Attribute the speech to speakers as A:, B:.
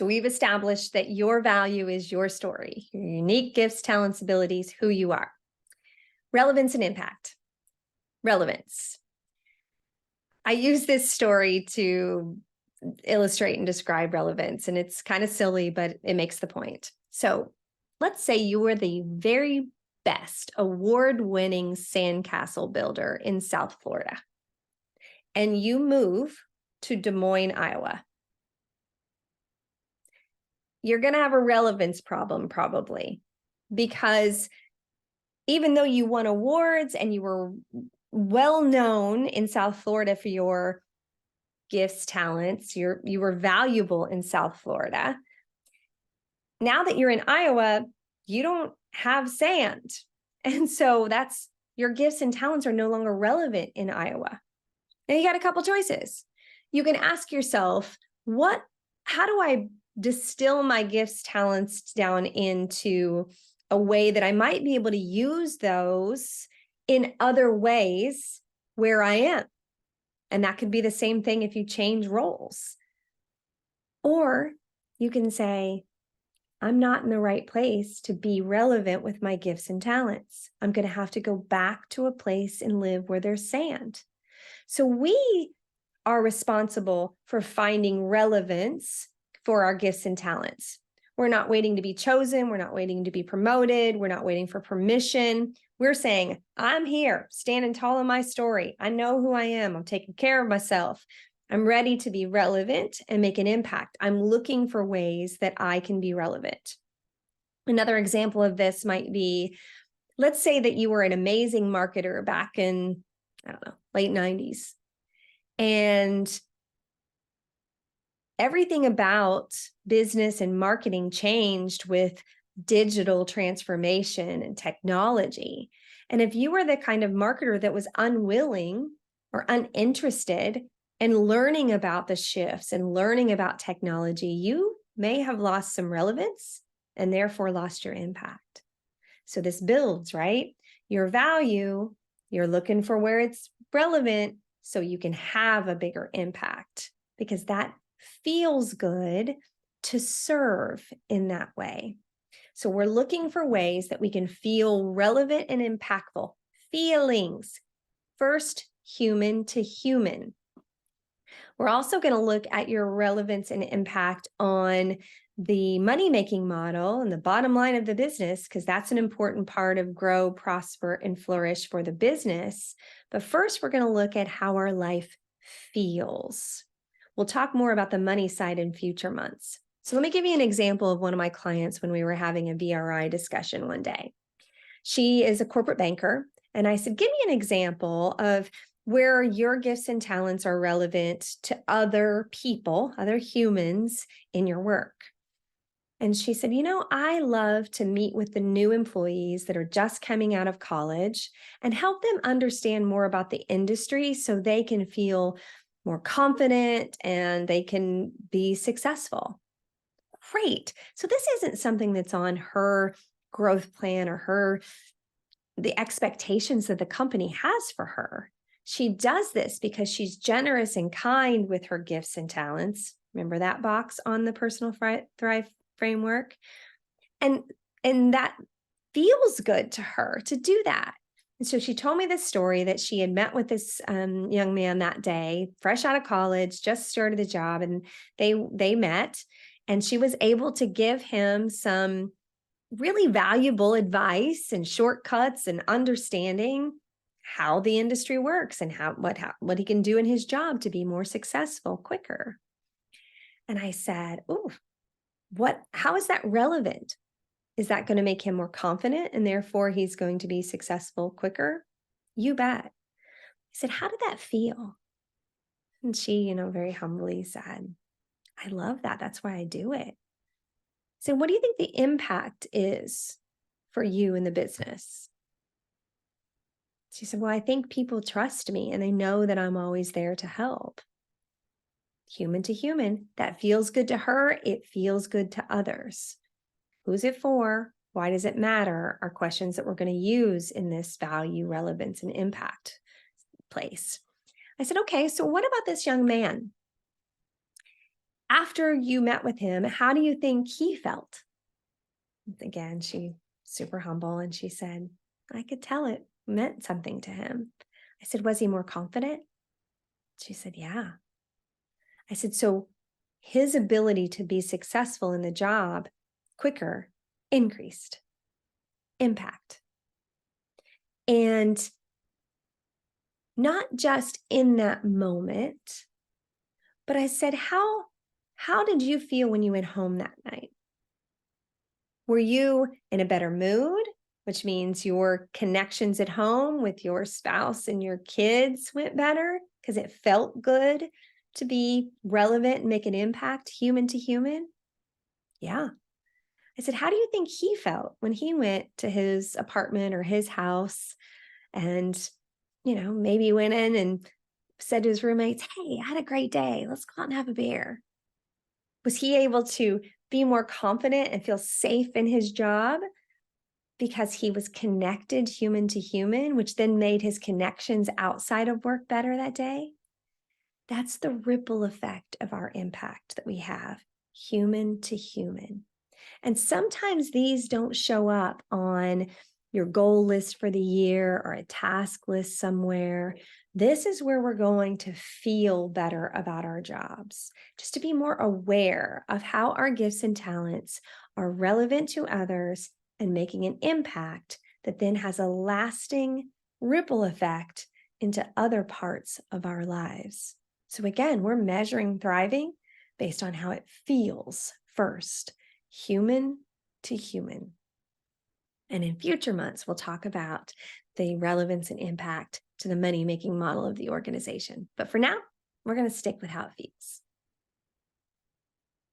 A: So we've established that your value is your story, your unique gifts, talents, abilities, who you are. Relevance and impact. Relevance. I use this story to illustrate and describe relevance, and it's kind of silly, but it makes the point. So let's say you were the very best award-winning sandcastle builder in South Florida, and you move to Des Moines, Iowa. You're going to have a relevance problem probably, because even though you won awards and you were well known in South Florida for your gifts, talents, you were valuable in South Florida. Now that you're in Iowa, you don't have sand. And so your gifts and talents are no longer relevant in Iowa. And you got a couple choices. You can ask yourself, how do I distill my gifts, talents down into a way that I might be able to use those in other ways where I am? And that could be the same thing if you change roles. Or you can say, I'm not in the right place to be relevant with my gifts and talents. I'm going to have to go back to a place and live where there's sand. So we are responsible for finding relevance for our gifts and talents. We're not waiting to be chosen. We're not waiting to be promoted. We're not waiting for permission. We're saying, I'm here, standing tall in my story. I know who I am. I'm taking care of myself. I'm ready to be relevant and make an impact. I'm looking for ways that I can be relevant. Another example of this might be, let's say that you were an amazing marketer back in, I don't know, late 90s. And everything about business and marketing changed with digital transformation and technology. And if you were the kind of marketer that was unwilling or uninterested in learning about the shifts and learning about technology, you may have lost some relevance and therefore lost your impact. So this builds, right? Your value, you're looking for where it's relevant so you can have a bigger impact, because that feels good to serve in that way. So we're looking for ways that we can feel relevant and impactful. Feelings, first human to human. We're also going to look at your relevance and impact on the money-making model and the bottom line of the business, because that's an important part of grow, prosper, and flourish for the business. But first, we're going to look at how our life feels. We'll talk more about the money side in future months. So let me give you an example of one of my clients when we were having a BRI discussion one day. She is a corporate banker, and I said, give me an example of where your gifts and talents are relevant to other people, other humans in your work. And she said, I love to meet with the new employees that are just coming out of college and help them understand more about the industry so they can feel more confident and they can be successful. Great. So this isn't something that's on her growth plan or the expectations that the company has for her. She does this because she's generous and kind with her gifts and talents. Remember that box on the personal thrive framework? And that feels good to her to do that. And so she told me this story that she had met with this young man that day, fresh out of college, just started the job, and they met, and she was able to give him some really valuable advice and shortcuts and understanding how the industry works and what he can do in his job to be more successful quicker. And I said, "Ooh, how is that relevant? Is that going to make him more confident and therefore he's going to be successful quicker?" You bet. I said, "How did that feel?" And she, very humbly said, "I love that. That's why I do it." So what do you think the impact is for you in the business? She said, "Well, I think people trust me and they know that I'm always there to help." Human to human, that feels good to her. It feels good to others. Who's it for? Why does it matter? Are questions that we're going to use in this value, relevance, and impact place. I said, okay, so what about this young man? after you met with him, how do you think he felt? Again, she super humble and she said, I could tell it meant something to him. I said, was he more confident? She said, yeah. I said, so his ability to be successful in the job quicker increased impact. And not just in that moment, but I said, how did you feel when you went home that night? Were you in a better mood, which means your connections at home with your spouse and your kids went better because it felt good to be relevant and make an impact human to human? Yeah. I said, how do you think he felt when he went to his apartment or his house and, maybe went in and said to his roommates, hey, I had a great day. Let's go out and have a beer. Was he able to be more confident and feel safe in his job because he was connected human to human, which then made his connections outside of work better that day? That's the ripple effect of our impact that we have, human to human. And sometimes these don't show up on your goal list for the year or a task list somewhere. This is where we're going to feel better about our jobs, just to be more aware of how our gifts and talents are relevant to others and making an impact that then has a lasting ripple effect into other parts of our lives. So again, we're measuring thriving based on how it feels first, human to human. And in future months, we'll talk about the relevance and impact to the money-making model of the organization. But for now, we're going to stick with how it feels.